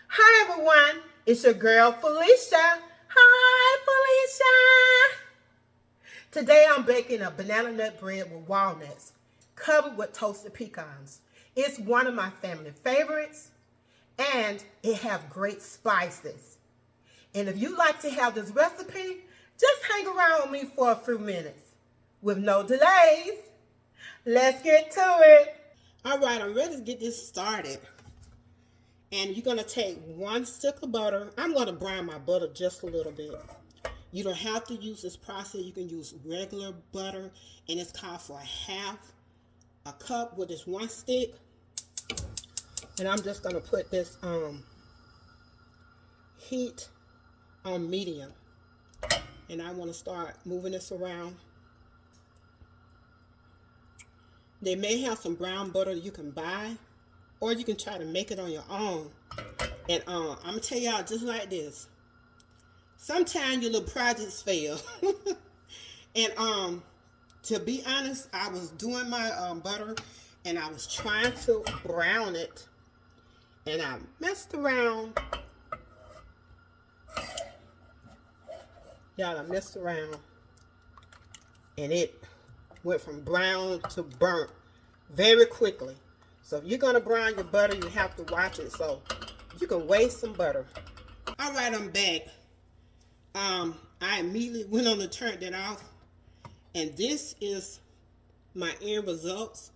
Hi everyone, it's your girl Felicia. Hi Felicia. Today I'm baking a banana nut bread with walnuts covered with toasted pecans. It's one of my family favorites and it has great spices. And if you like to have this recipe, just hang around with me for a few minutes. With no delays, let's get to it. All right, I'm ready to get this started. And you're going to take 1 stick of butter. I'm going to brown my butter just a little bit. You don't have to use this process. You can use regular butter. And it's called for a cup with this 1 stick. And I'm just going to put this heat on medium. And I want to start moving this around. They may have some brown butter you can buy, or you can try to make it on your own. And I'm going to tell y'all just like this. Sometimes your little projects fail. And to be honest, I was doing my butter and I was trying to brown it. And I messed around. Y'all, I messed around. And it went from brown to burnt very quickly. So if you're going to brown your butter, you have to watch it so you can waste some butter. All right, I'm back. I immediately went on to turn that off. And this is my end results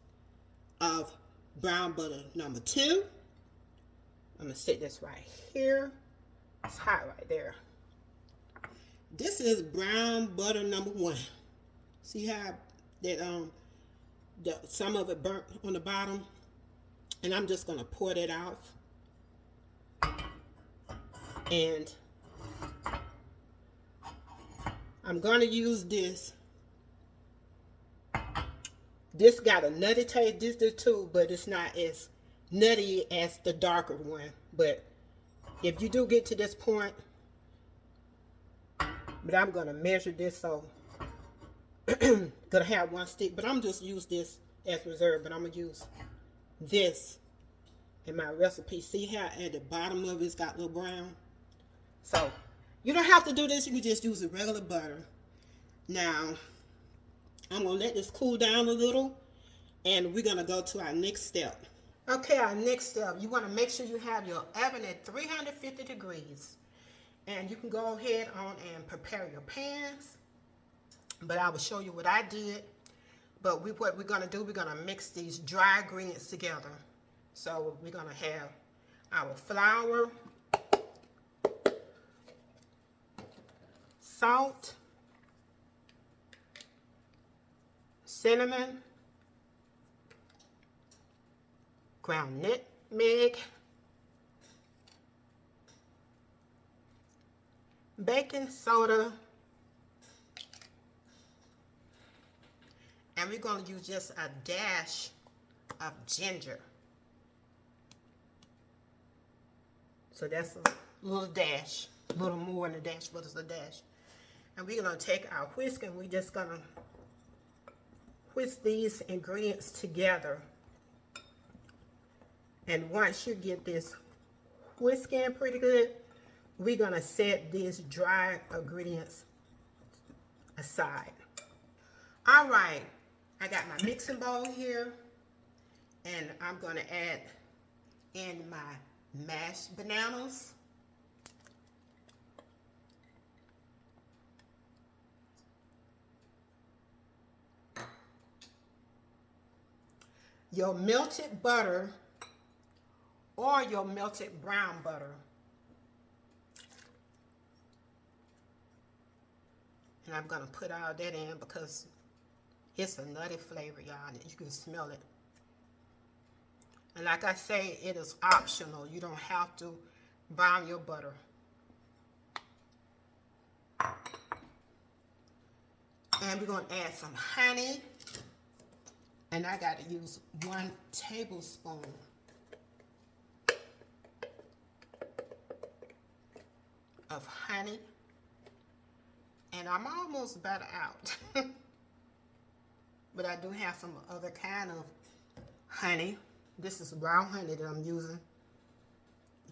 of brown butter number 2. I'm going to set this right here. It's hot right there. This is brown butter number 1. See how that some of it burnt on the bottom? And I'm just going to pour that off. And I'm going to use this. This got a nutty taste. This did too, but it's not as nutty as the darker one. But if you do get to this point, but I'm going to measure this, so going to have 1 stick, but I'm just use this as reserve, but I'm going to use this in my recipe. See how at the bottom of it's got a little brown? So you don't have to do this. You can just use a regular butter. Now I'm going to let this cool down a little, and we're going to go to our next step. Okay, our next step, you want to make sure you have your oven at 350 degrees. And you can go ahead on and prepare your pans. But I will show you what I did. But what we're going to do, we're going to mix these dry ingredients together. So we're going to have our flour, salt, cinnamon, ground nutmeg, baking soda, and we're going to use just a dash of ginger. So that's a little dash, a little more than a dash, but it's a dash. And we're going to take our whisk and we're just going to whisk these ingredients together. And once you get this whisk in pretty good, we're going to set these dry ingredients aside. All right, I got my mixing bowl here, and I'm going to add in my mashed bananas. Your melted butter or your melted brown butter. And I'm going to put all that in because it's a nutty flavor, y'all. You can smell it. And like I say, it is optional. You don't have to brown your butter. And we're going to add some honey. And I got to use 1 tablespoon. Of honey. And I'm almost about out. But I do have some other kind of honey. This is brown honey that I'm using.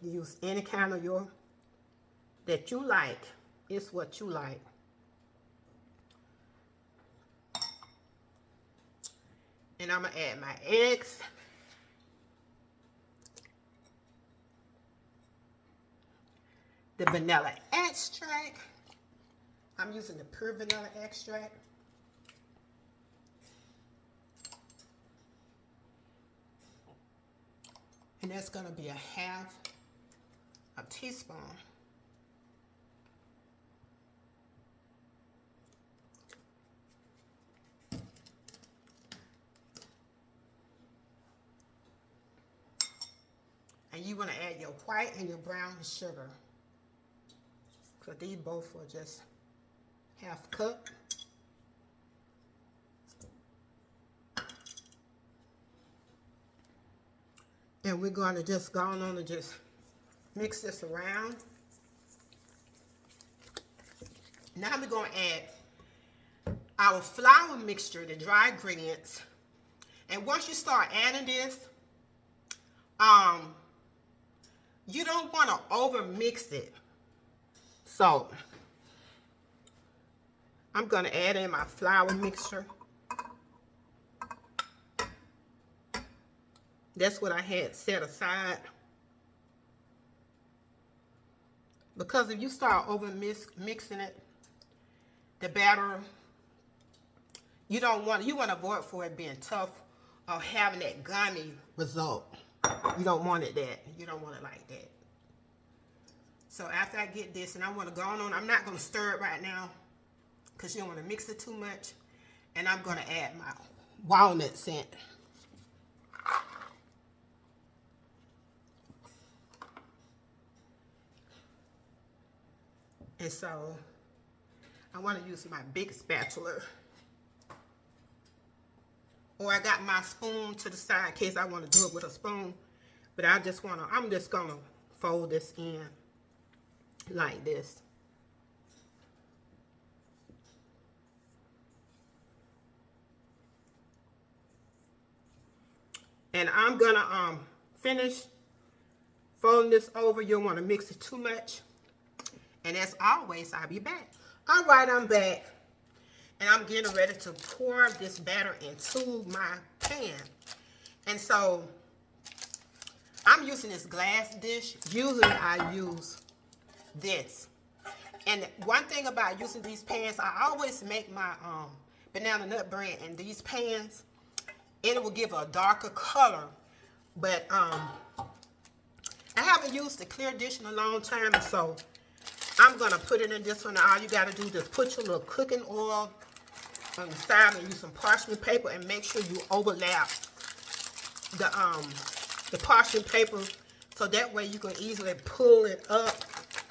You use any kind of your that you like. It's what you like. And I'm going to add my eggs. The vanilla extract. I'm using the pure vanilla extract. And that's going to be a half a teaspoon. And you want to add your white and your brown sugar. So these both are just half cup. And we're going to just go on and just mix this around. Now we're going to add our flour mixture, the dry ingredients. And once you start adding this, you don't want to over mix it. So I'm going to add in my flour mixture. That's what I had set aside. Because if you start over mixing it, the batter, you want to avoid for it being tough or having that gummy result. You don't want it that. You don't want it like that. So after I get this, and I want to go on, I'm not going to stir it right now because you don't want to mix it too much. And I'm going to add my walnut scent. And so I want to use my big spatula. Or I got my spoon to the side in case I want to do it with a spoon. But I'm just going to fold this in like this. And I'm going to finish folding this over. You don't want to mix it too much. And as always, I'll be back. All right, I'm back. And I'm getting ready to pour this batter into my pan. And so I'm using this glass dish. Usually I use this. And one thing about using these pans, I always make my banana nut bread in these pans. It will give a darker color. But I haven't used the clear dish in a long time, so I'm going to put it in this one. All you got to do is put your little cooking oil on the side and use some parchment paper and make sure you overlap the parchment paper so that way you can easily pull it up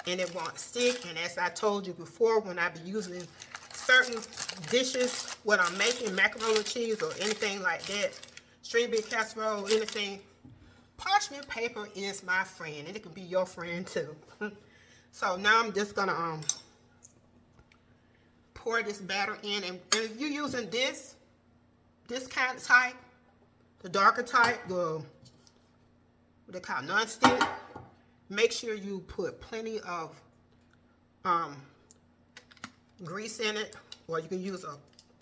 and it won't stick. And as I told you before, when I be using certain dishes, what I'm making, macaroni and cheese or anything like that, string beef casserole, anything, parchment paper is my friend, and it can be your friend too. So now I'm just gonna pour this batter in, and if you're using this kind of type, the darker type, what they call non-stick, make sure you put plenty of grease in it, or you can use a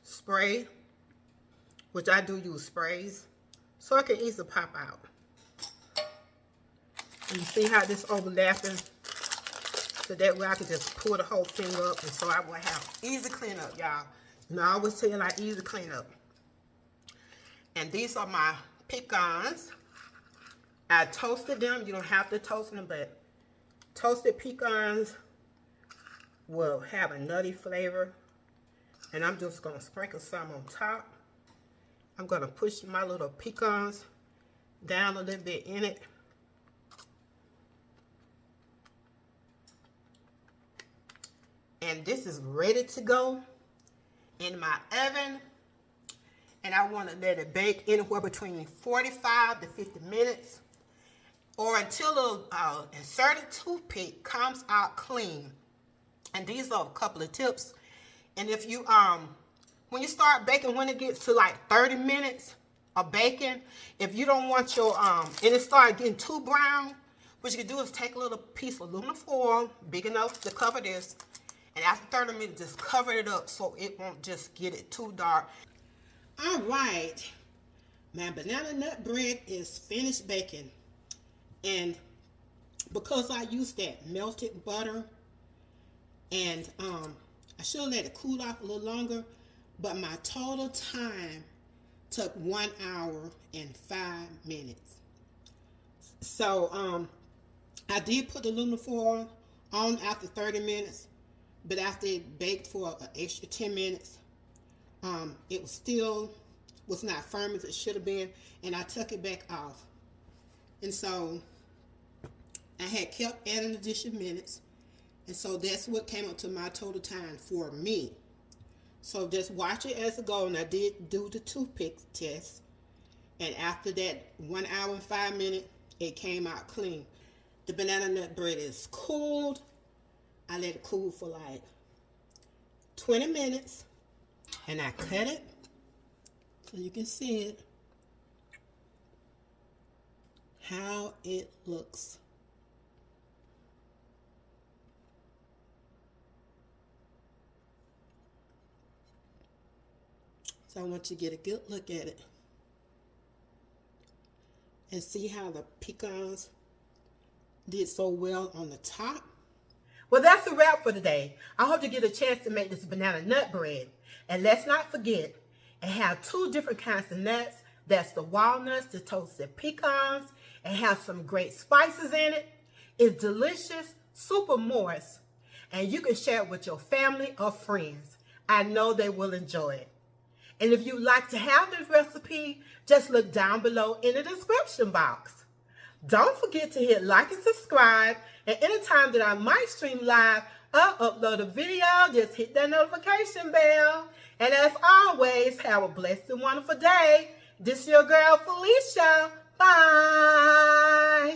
spray, which I do use sprays, so it can easily pop out. And you see how this overlapping? So that way I can just pull the whole thing up, and so I will have easy cleanup, y'all. You know, I always tell you like easy cleanup. And these are my pecans. I toasted them. You don't have to toast them, but toasted pecans will have a nutty flavor. And I'm just going to sprinkle some on top. I'm going to push my little pecans down a little bit in it. And this is ready to go in my oven. And I want to let it bake anywhere between 45 to 50 minutes. Or until the inserted toothpick comes out clean. And these are a couple of tips. And if you, when you start baking, when it gets to like 30 minutes of baking, if you don't want your, and it starts getting too brown, what you can do is take a little piece of aluminum foil, big enough to cover this, and after 30 minutes, just cover it up so it won't just get it too dark. All right, my banana nut bread is finished baking, and because I used that melted butter, and I should have let it cool off a little longer, but my total time took 1 hour and 5 minutes. So I did put the aluminum foil on after 30 minutes, but after it baked for an extra 10 minutes, it was not firm as it should have been, and I took it back off. And so I had kept adding additional minutes, and so that's what came up to my total time for me. So just watch it as it goes, and I did do the toothpick test, and after that 1 hour and 5 minutes, it came out clean. The banana nut bread is cooled. I let it cool for like 20 minutes, and I cut it so you can see it, how it looks. So I want you to get a good look at it and see how the pecans did so well on the top. Well, that's a wrap for today. I hope you get a chance to make this banana nut bread. And let's not forget, it have 2 different kinds of nuts. That's the walnuts, the toasted pecans, and have some great spices in it. It's delicious, super moist, and you can share it with your family or friends. I know they will enjoy it. And if you'd like to have this recipe, just look down below in the description box. Don't forget to hit like and subscribe. And anytime that I might stream live or upload a video, just hit that notification bell. And as always, have a blessed and wonderful day. This is your girl, Felicia. Bye.